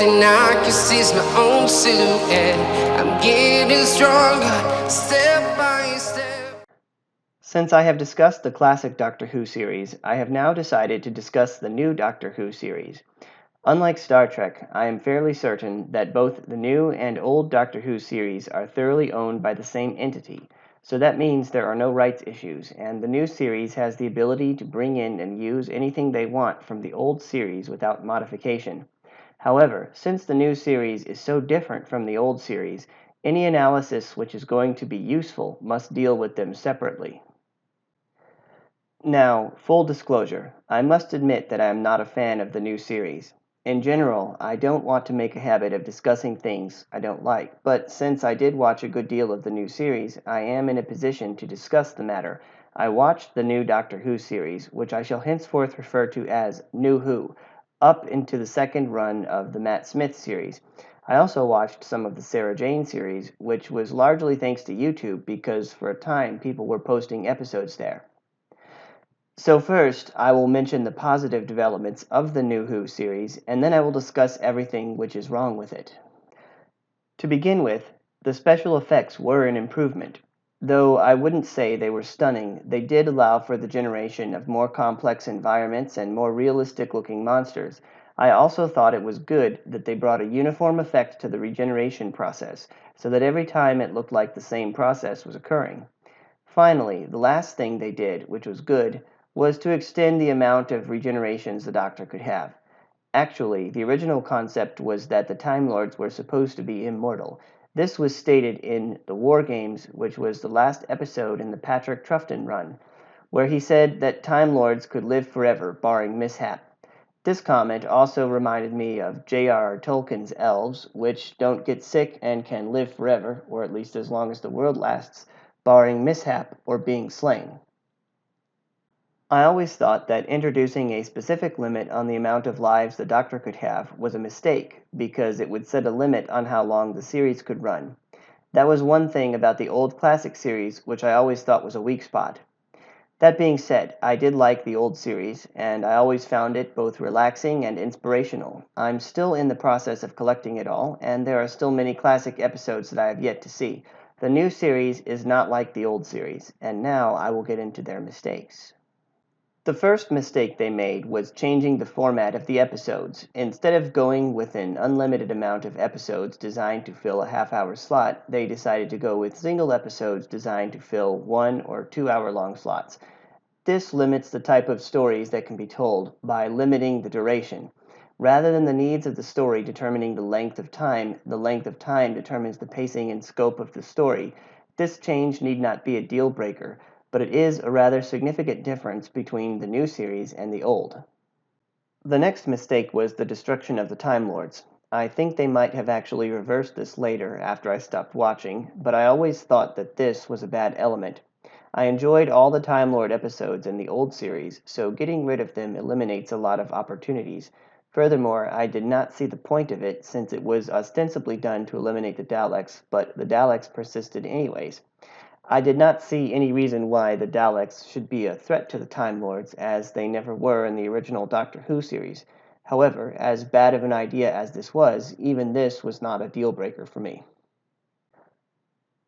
thing I can see is my own silhouette. I'm getting stronger, step by step. Since I have discussed the classic Doctor Who series, I have now decided to discuss the new Doctor Who series. Unlike Star Trek, I am fairly certain that both the new and old Doctor Who series are thoroughly owned by the same entity, so that means there are no rights issues, and the new series has the ability to bring in and use anything they want from the old series without modification. However, since the new series is so different from the old series, any analysis which is going to be useful must deal with them separately. Now, full disclosure, I must admit that I am not a fan of the new series. In general, I don't want to make a habit of discussing things I don't like, but since I did watch a good deal of the new series, I am in a position to discuss the matter. I watched the new Doctor Who series, which I shall henceforth refer to as New Who, up into the second run of the Matt Smith series. I also watched some of the Sarah Jane series, which was largely thanks to YouTube because for a time people were posting episodes there. So first, I will mention the positive developments of the New Who series, and then I will discuss everything which is wrong with it. To begin with, the special effects were an improvement. Though I wouldn't say they were stunning, they did allow for the generation of more complex environments and more realistic-looking monsters. I also thought it was good that they brought a uniform effect to the regeneration process, so that every time it looked like the same process was occurring. Finally, the last thing they did, which was good, was to extend the amount of regenerations the Doctor could have. Actually, the original concept was that the Time Lords were supposed to be immortal. This was stated in The War Games, which was the last episode in the Patrick Troughton run, where he said that Time Lords could live forever, barring mishap. This comment also reminded me of J.R.R. Tolkien's elves, which don't get sick and can live forever, or at least as long as the world lasts, barring mishap or being slain. I always thought that introducing a specific limit on the amount of lives the Doctor could have was a mistake, because it would set a limit on how long the series could run. That was one thing about the old classic series which I always thought was a weak spot. That being said, I did like the old series, and I always found it both relaxing and inspirational. I'm still in the process of collecting it all, and there are still many classic episodes that I have yet to see. The new series is not like the old series, and now I will get into their mistakes. The first mistake they made was changing the format of the episodes. Instead of going with an unlimited amount of episodes designed to fill a half-hour slot, they decided to go with single episodes designed to fill 1 or 2 hour long slots. This limits the type of stories that can be told by limiting the duration. Rather than the needs of the story determining the length of time determines the pacing and scope of the story. This change need not be a deal breaker, but it is a rather significant difference between the new series and the old. The next mistake was the destruction of the Time Lords. I think they might have actually reversed this later after I stopped watching, but I always thought that this was a bad element. I enjoyed all the Time Lord episodes in the old series, so getting rid of them eliminates a lot of opportunities. Furthermore, I did not see the point of it since it was ostensibly done to eliminate the Daleks, but the Daleks persisted anyways. I did not see any reason why the Daleks should be a threat to the Time Lords, as they never were in the original Doctor Who series. However, as bad of an idea as this was, even this was not a deal breaker for me.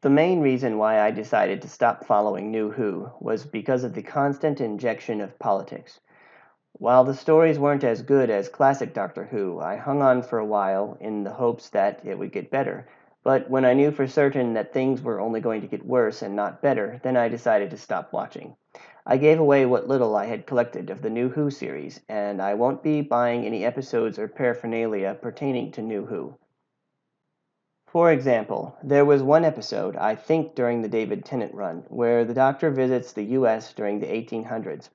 The main reason why I decided to stop following New Who was because of the constant injection of politics. While the stories weren't as good as classic Doctor Who, I hung on for a while in the hopes that it would get better. But when I knew for certain that things were only going to get worse and not better, then I decided to stop watching. I gave away what little I had collected of the New Who series, and I won't be buying any episodes or paraphernalia pertaining to New Who. For example, there was one episode, I think during the David Tennant run, where the Doctor visits the U.S. during the 1800s.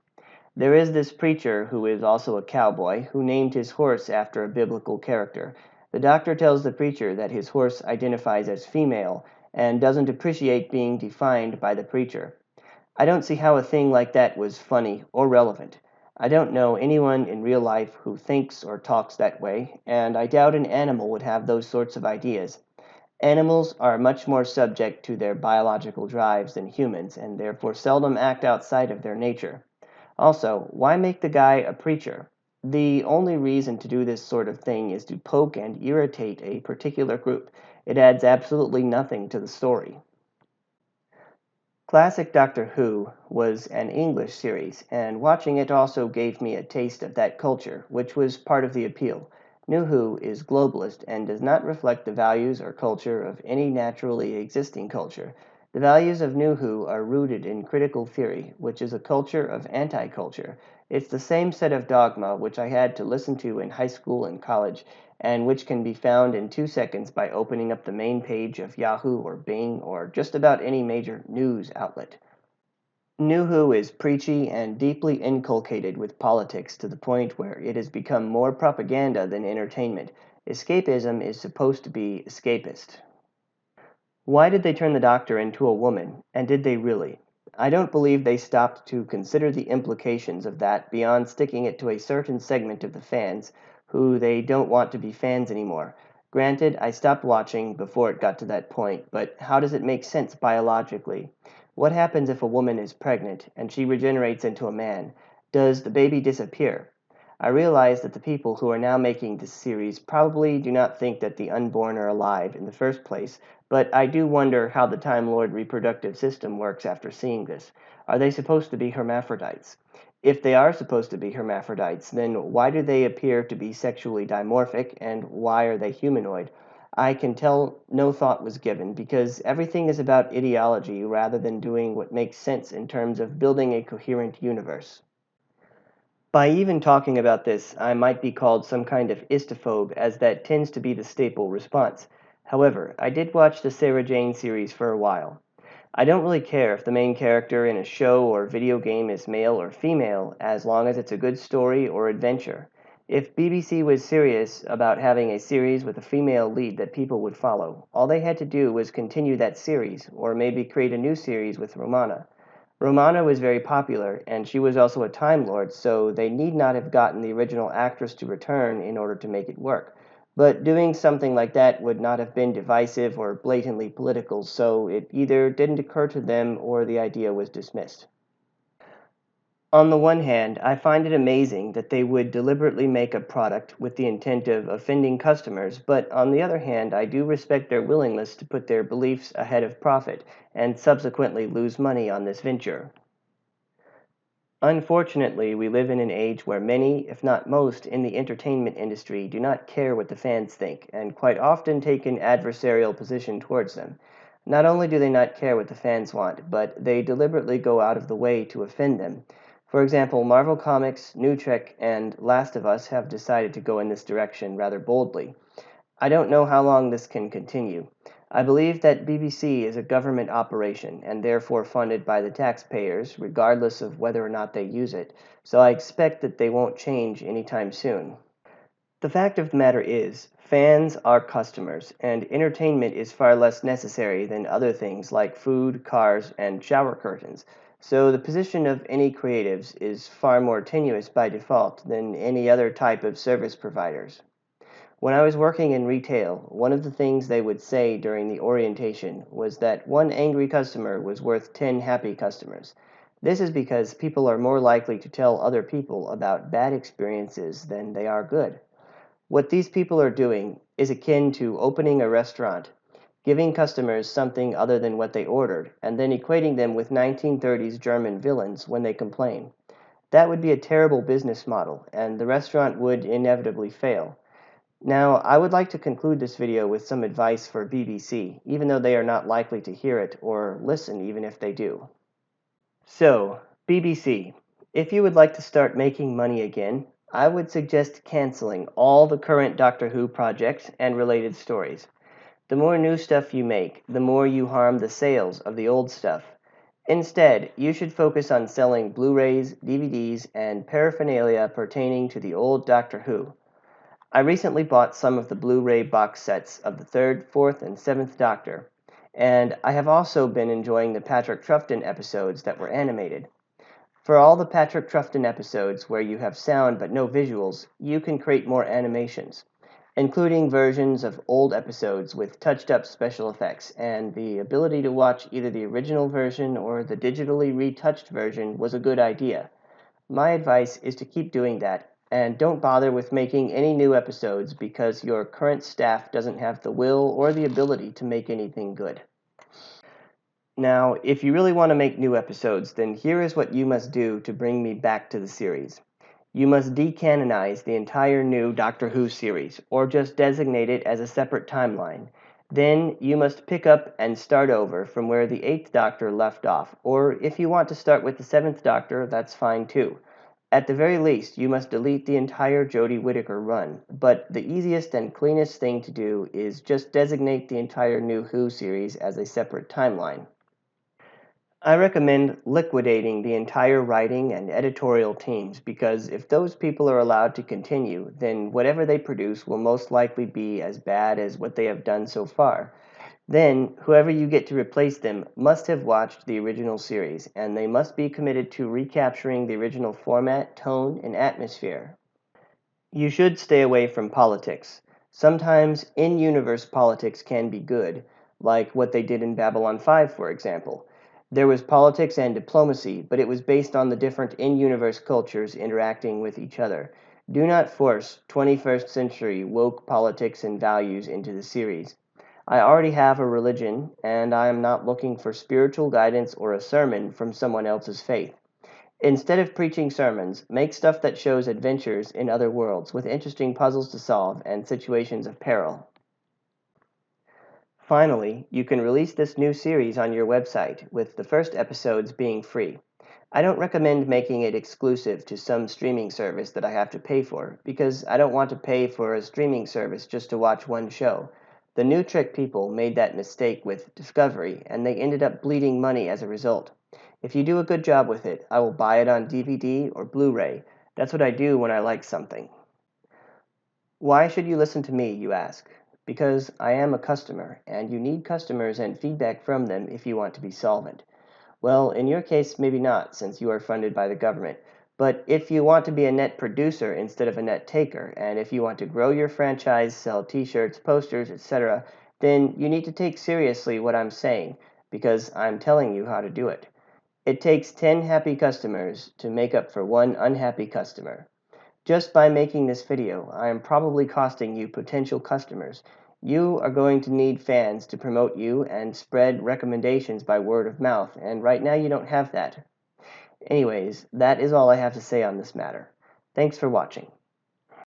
There is this preacher, who is also a cowboy, who named his horse after a biblical character. The Doctor tells the preacher that his horse identifies as female and doesn't appreciate being defined by the preacher. I don't see how a thing like that was funny or relevant. I don't know anyone in real life who thinks or talks that way, and I doubt an animal would have those sorts of ideas. Animals are much more subject to their biological drives than humans, and therefore seldom act outside of their nature. Also, why make the guy a preacher? The only reason to do this sort of thing is to poke and irritate a particular group. It adds absolutely nothing to the story. Classic Doctor Who was an English series, and watching it also gave me a taste of that culture, which was part of the appeal. New Who is globalist and does not reflect the values or culture of any naturally existing culture. The values of New Who are rooted in critical theory, which is a culture of anti culture. It's the same set of dogma which I had to listen to in high school and college, and which can be found in 2 seconds by opening up the main page of Yahoo or Bing or just about any major news outlet. New Who is preachy and deeply inculcated with politics to the point where it has become more propaganda than entertainment. Escapism is supposed to be escapist. Why did they turn the Doctor into a woman, and did they really? I don't believe they stopped to consider the implications of that beyond sticking it to a certain segment of the fans who they don't want to be fans anymore. Granted, I stopped watching before it got to that point, but how does it make sense biologically? What happens if a woman is pregnant and she regenerates into a man? Does the baby disappear? I realize that the people who are now making this series probably do not think that the unborn are alive in the first place, but I do wonder how the Time Lord reproductive system works after seeing this. Are they supposed to be hermaphrodites? If they are supposed to be hermaphrodites, then why do they appear to be sexually dimorphic, and why are they humanoid? I can tell no thought was given because everything is about ideology rather than doing what makes sense in terms of building a coherent universe. By even talking about this, I might be called some kind of istophobe, as that tends to be the staple response. However, I did watch the Sarah Jane series for a while. I don't really care if the main character in a show or video game is male or female, as long as it's a good story or adventure. If BBC was serious about having a series with a female lead that people would follow, all they had to do was continue that series, or maybe create a new series with Romana. Romana was very popular, and she was also a Time Lord, so they need not have gotten the original actress to return in order to make it work. But doing something like that would not have been divisive or blatantly political, so it either didn't occur to them or the idea was dismissed. On the one hand, I find it amazing that they would deliberately make a product with the intent of offending customers, but on the other hand, I do respect their willingness to put their beliefs ahead of profit and subsequently lose money on this venture. Unfortunately, we live in an age where many, if not most, in the entertainment industry do not care what the fans think, and quite often take an adversarial position towards them. Not only do they not care what the fans want, but they deliberately go out of the way to offend them. For example, Marvel Comics, New Trek, and Last of Us have decided to go in this direction rather boldly. I don't know how long this can continue. I believe that BBC is a government operation and therefore funded by the taxpayers, regardless of whether or not they use it, so I expect that they won't change anytime soon. The fact of the matter is, fans are customers, and entertainment is far less necessary than other things like food, cars, and shower curtains. So the position of any creatives is far more tenuous by default than any other type of service providers. When I was working in retail, one of the things they would say during the orientation was that one angry customer was worth 10 happy customers. This is because people are more likely to tell other people about bad experiences than they are good. What these people are doing is akin to opening a restaurant, giving customers something other than what they ordered, and then equating them with 1930s German villains when they complain. That would be a terrible business model, and the restaurant would inevitably fail. Now, I would like to conclude this video with some advice for BBC, even though they are not likely to hear it or listen even if they do. So, BBC, if you would like to start making money again, I would suggest canceling all the current Doctor Who projects and related stories. The more new stuff you make, the more you harm the sales of the old stuff. Instead, you should focus on selling Blu-rays, DVDs, and paraphernalia pertaining to the old Doctor Who. I recently bought some of the Blu-ray box sets of the 3rd, 4th, and 7th Doctor, and I have also been enjoying the Patrick Troughton episodes that were animated. For all the Patrick Troughton episodes where you have sound but no visuals, you can create more animations, including versions of old episodes with touched-up special effects, and the ability to watch either the original version or the digitally retouched version was a good idea. My advice is to keep doing that, And don't bother with making any new episodes because your current staff doesn't have the will or the ability to make anything good. Now, if you really want to make new episodes, then here is what you must do to bring me back to the series. You must decanonize the entire new Doctor Who series, or just designate it as a separate timeline. Then you must pick up and start over from where the 8th Doctor left off, or if you want to start with the 7th Doctor, that's fine too. At the very least, you must delete the entire Jodie Whittaker run, but the easiest and cleanest thing to do is just designate the entire new Who series as a separate timeline. I recommend liquidating the entire writing and editorial teams because if those people are allowed to continue, then whatever they produce will most likely be as bad as what they have done so far. Then, whoever you get to replace them must have watched the original series, and they must be committed to recapturing the original format, tone, and atmosphere. You should stay away from politics. Sometimes in-universe politics can be good, like what they did in Babylon 5, for example. There was politics and diplomacy, but it was based on the different in-universe cultures interacting with each other. Do not force 21st century woke politics and values into the series. I already have a religion, and I am not looking for spiritual guidance or a sermon from someone else's faith. Instead of preaching sermons, make stuff that shows adventures in other worlds with interesting puzzles to solve and situations of peril. Finally, you can release this new series on your website, with the first episodes being free. I don't recommend making it exclusive to some streaming service that I have to pay for, because I don't want to pay for a streaming service just to watch one show. The New Trick people made that mistake with Discovery, and they ended up bleeding money as a result. If you do a good job with it, I will buy it on DVD or Blu-ray. That's what I do when I like something. Why should you listen to me, you ask? Because I am a customer, and you need customers and feedback from them if you want to be solvent. Well, in your case, maybe not, since you are funded by the government. But if you want to be a net producer instead of a net taker, and if you want to grow your franchise, sell t-shirts, posters, etc., then you need to take seriously what I'm saying, because I'm telling you how to do it. It takes 10 happy customers to make up for one unhappy customer. Just by making this video, I am probably costing you potential customers. You are going to need fans to promote you and spread recommendations by word of mouth, and right now you don't have that. Anyways, that is all I have to say on this matter. Thanks for watching.